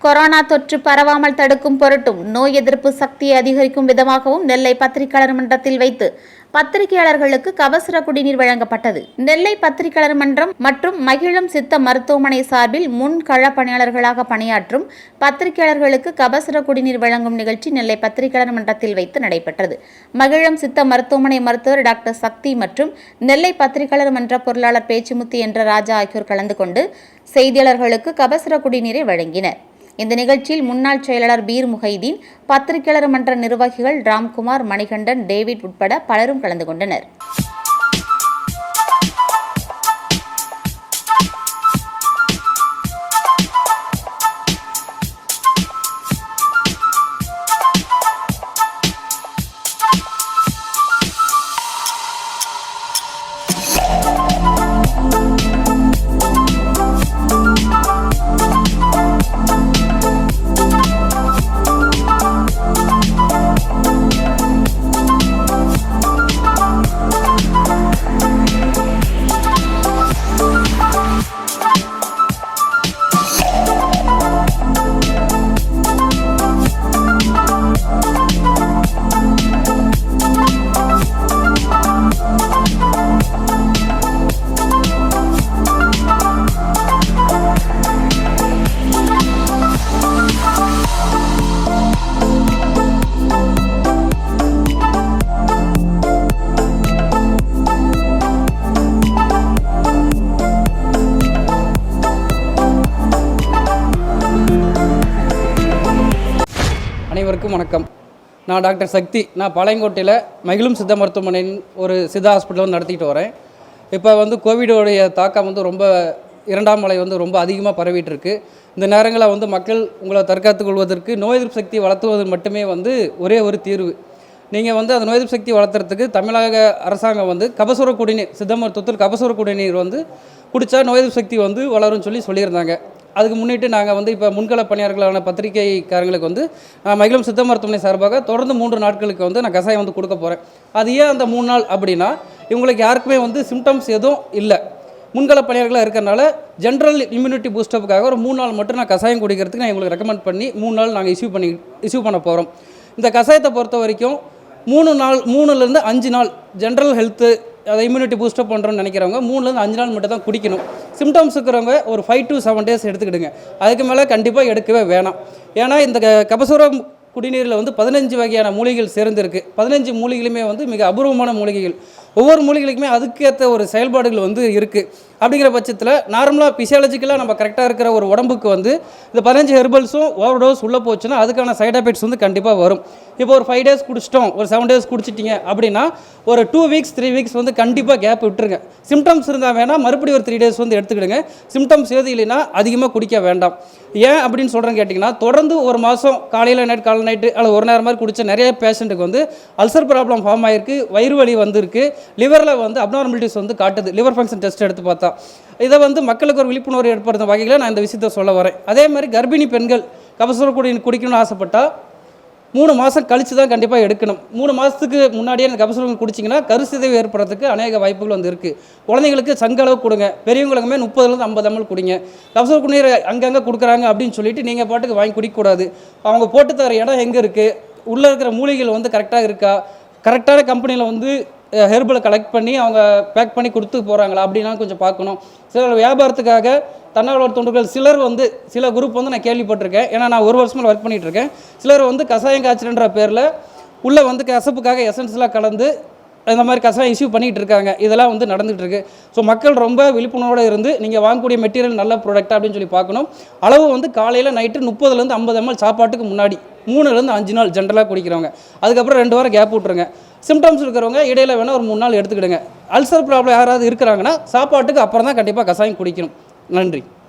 Corona தொற்று பரவாமல் தடுக்கும் பொருட்டும் நோய் எதிர்ப்பு சக்தியை அதிகரிக்கும் விதமாகவும் நெல்லை பத்திரிகையாளர் மன்றத்தில் வைத்து பத்திரிகையாளர்களுக்கு கபசுர குடிநீர் வழங்கப்பட்டது. நெல்லை பத்திரிகையாளர் மன்றம் மற்றும் மகிழம் சித்த மருத்துவமனை சார்பில் முன் களப்பணியாளர்களாக பணியாற்றும் பத்திரிகையாளர்களுக்கு கபசுர குடிநீர் வழங்கும் நிகழ்ச்சி நெல்லை பத்திரிகையாளர் மன்றத்தில் வைத்து நடைபெற்றது. மகிழம் சித்த மருத்துவமனை மருத்துவர் டாக்டர் சக்தி மற்றும் நெல்லை பத்திரிகையாளர் மன்ற பொருளாளர் பேச்சுமுத்து என்ற ராஜா ஆகியோர் கலந்து கொண்டு செய்தியாளர்களுக்கு கபசுர குடிநீரை வழங்கினர். இந்த நிகழ்ச்சியில் முன்னாள் செயலாளர் பீர் முஹைதீன், பத்திரிகையாளர் மன்ற நிர்வாகிகள் ராம்குமார், மணிகண்டன், டேவிட் உட்பட பலரும் கலந்து கொண்டனர். அனைவருக்கும் வணக்கம். நான் டாக்டர் சக்தி. நான் பாளையங்கோட்டையில் மகிழும் சித்த மருத்துவமனையின் ஒரு சித்தா ஹாஸ்பிட்டல் நடத்திட்டு வரேன். இப்போ கோவிடோடைய தாக்கம் ரொம்ப இரண்டாம் அலை ரொம்ப அதிகமாக பரவிட்டு இருக்கு. இந்த நேரங்களில் மக்கள் உங்களை தற்காத்துக் கொள்வதற்கு நோய் எதிர்ப்பு சக்தி வளர்த்துவது மட்டுமே ஒரே ஒரு தீர்வு. நீங்கள் அந்த நோய் எதிர்ப்பு சக்தி வளர்த்துறதுக்கு தமிழக அரசாங்கம் கபசுர குடிநீர், சித்த மருத்துவத்தில் கபசுர குடிநீர் குடித்தா நோய் எதிர்ப்பு சக்தி வளரும்னு சொல்லியிருந்தாங்க. அதுக்கு முன்னிட்டு நாங்கள் இப்போ முன்கள பணியாளர்களான பத்திரிகைக்காரங்களுக்கு மகிழும் சித்த மருத்துவமனை சார்பாக தொடர்ந்து 3 நாட்களுக்கு நான் கசாயம் கொடுக்க போகிறேன். அது ஏன் அந்த 3 நாள் அப்படின்னா, இவங்களுக்கு யாருக்குமே சிம்டம்ஸ் எதுவும் இல்லை. முன்கள பணியாளர்களாக இருக்கிறனால ஜென்ரல் இம்யூனிட்டி பூஸ்டப்புக்காக ஒரு 3 நாள் மட்டும் நான் கசாயம் குடிக்கிறதுக்கு நான் உங்களுக்கு ரெக்கமெண்ட் பண்ணி 3 நாள் நாங்கள் இஷ்யூ பண்ண போகிறோம். இந்த கசாயத்தை பொறுத்த வரைக்கும் 3லேருந்து 5 நாள் ஜென்ரல் ஹெல்த்து, அதை இம்யூனிட்டி பூஸ்டப் பண்ணுறோன்னு நினைக்கிறவங்க 3லேருந்து 5 நாள் மட்டும் தான் குடிக்கணும். சிம்டம்ஸ் இருக்கிறவங்க ஒரு 5 to 7 days எடுத்துக்கிடுங்க. அதுக்கு மேலே கண்டிப்பாக எடுக்கவே வேணாம். ஏன்னா இந்த கபசுர குடிநீரில் 15 வகையான மூலிகைகள் சேர்ந்துருக்கு. 15 மூலிகைகளுமே மிக அபூர்வமான மூலிகைகள். ஒவ்வொரு மூலிகைகளுக்குமே அதுக்கேற்ற ஒரு செயல்பாடுகள் இருக்குது. அப்படிங்கிற பட்சத்தில் நார்மலாக பிசியாலஜிக்கலாக நம்ம கரெக்டாக இருக்கிற ஒரு உடம்புக்கு இந்த 15 ஹெர்பல்ஸும் ஓவர் டோஸ் உள்ளே போச்சுன்னா அதுக்கான சைட் எஃபெக்ட்ஸ் கண்டிப்பாக வரும். இப்போ ஒரு 5 days குடிச்சிட்டோம், ஒரு 7 days குடிச்சிட்டிங்க அப்படின்னா ஒரு 2 weeks 3 weeks கண்டிப்பாக கேப் விட்டுருங்க. சிம்டம்ஸ் இருந்தால் வேணால் மறுபடியும் ஒரு 3 days எடுத்துக்கிடுங்க. சிம்டம்ஸ் எது இல்லைன்னா அதிகமாக குடிக்க வேண்டாம். ஏன் அப்படின்னு சொல்கிறேன்னு கேட்டிங்கன்னா, தொடர்ந்து ஒரு மாதம் காலையில் நைட்டு அல்லது ஒரு நேரம் மாதிரி குடித்த நிறைய பேஷண்ட்டுக்கு அல்சர் ப்ராப்ளம் ஃபார்ம் ஆகிருக்கு, வயிறு வலி வந்திருக்கு, லிவரில் அப்நார்மலிட்டிஸ் காட்டுது. லிவர் ஃபங்க்ஷன் டெஸ்ட் எடுத்து பார்த்தா இதை மக்களுக்கு ஒரு விழிப்புணர்வு ஏற்படுத்தும் வகையில் நான் இந்த விஷயத்தை சொல்ல வரேன். அதே மாதிரி கர்ப்பிணி பெண்கள் கபசுர குடிநீர் குடிக்கணும்னு ஆசைப்பட்டால் 3 மாதம் கழித்து தான் கண்டிப்பாக எடுக்கணும். 3 மாதத்துக்கு முன்னாடியே அந்த கபசுர குடிச்சிங்கன்னா கருச்சிதைவு ஏற்படுறதுக்கு அநேக வாய்ப்புகள் இருக்குது. குழந்தைங்களுக்கு சங்களவு கொடுங்க, பெரியவங்களுக்குமே 30லேருந்து 50 ml குடிங்க. கபசுர குடிநீர் அங்கங்கே கொடுக்குறாங்க அப்படின்னு சொல்லிட்டு நீங்கள் பாட்டுக்கு வாங்கி குடிக்கக்கூடாது. அவங்க போட்டு தர இடம் எங்கே இருக்குது, உள்ளே இருக்கிற மூலிகைகள் கரெக்டாக இருக்கா, கரெக்டான கம்பெனியில் ஹெர்பலை கலெக்ட் பண்ணி அவங்க பேக் பண்ணி கொடுத்து போகிறாங்களா அப்படின்லாம் கொஞ்சம் பார்க்கணும். சிலர் வியாபாரத்துக்காக தன்னார்வலர் தொண்டர்கள் சிலர் சில குரூப் நான் கேள்விப்பட்டிருக்கேன். ஏன்னா நான் 1 வருஷமாக ஒர்க் பண்ணிகிட்ருக்கேன். சிலர் கசாயம் காய்ச்சல்ன்ற பேரில் உள்ளே கசப்புக்காக எசன்ஸ்லாம் கலந்து இந்த மாதிரி கசாயம் இஷ்யூ பண்ணிகிட்டு இருக்காங்க. இதெல்லாம் நடந்துகிட்டு இருக்கு. ஸோ மக்கள் ரொம்ப விழிப்புணர்வோடு இருந்து நீங்கள் வாங்கக்கூடிய மெட்டீரியல் நல்ல ப்ராடக்ட் அப்படின்னு சொல்லி பார்க்கணும். அளவு காலையில் நைட்டு 30லேருந்து 50 ml சாப்பாட்டுக்கு முன்னாடி 3லேருந்து 5 நாள் ஜென்ரலாக குடிக்கிறவங்க. அதுக்கப்புறம் 2 வாரம் கேப் விட்ருங்க. சிம்டம்ஸ் இருக்கிறவங்க இடையில வேணால் ஒரு 3 நாள் எடுத்துக்கிடுங்க. அல்சர் ப்ராப்ளம் யாராவது இருக்கிறாங்கன்னா சாப்பாட்டுக்கு அப்புறம் தான் கண்டிப்பாக கசாயம் குடிக்கணும். நன்றி.